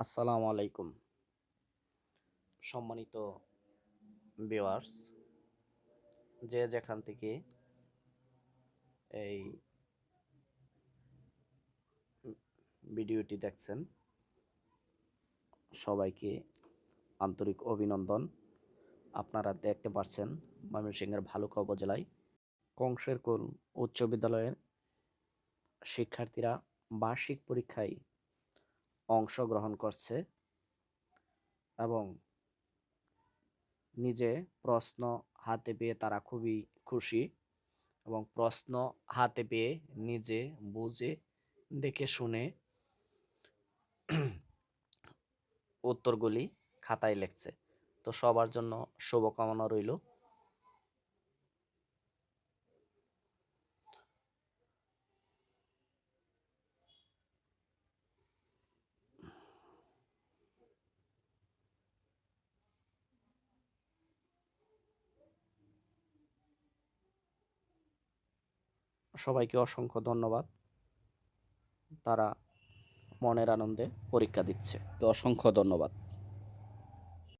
আসসালামু আলাইকুম সম্মানিত ভিউয়ার্স, যে যেখান থেকে এই ভিডিওটি দেখছেন সবাইকে আন্তরিক অভিনন্দন। আপনারা দেখতে পাচ্ছেন ময়মনসিংহের ভালুকা উপজেলায় কংসের কোল উচ্চ বিদ্যালয়ের শিক্ষার্থীরা বার্ষিক পরীক্ষায় অংশগ্রহণ করছে এবং নিজে প্রশ্ন হাতে পেয়ে তারা খুবই খুশি এবং প্রশ্ন হাতে পেয়ে নিজে বুঝে দেখে শুনে উত্তরগুলি খাতায় লিখছে। তো সবার জন্য শুভকামনা রইল। সবাইকে অসংখ্য ধন্যবাদ। তারা মনের আনন্দে পরীক্ষা দিচ্ছে। তো অসংখ্য ধন্যবাদ।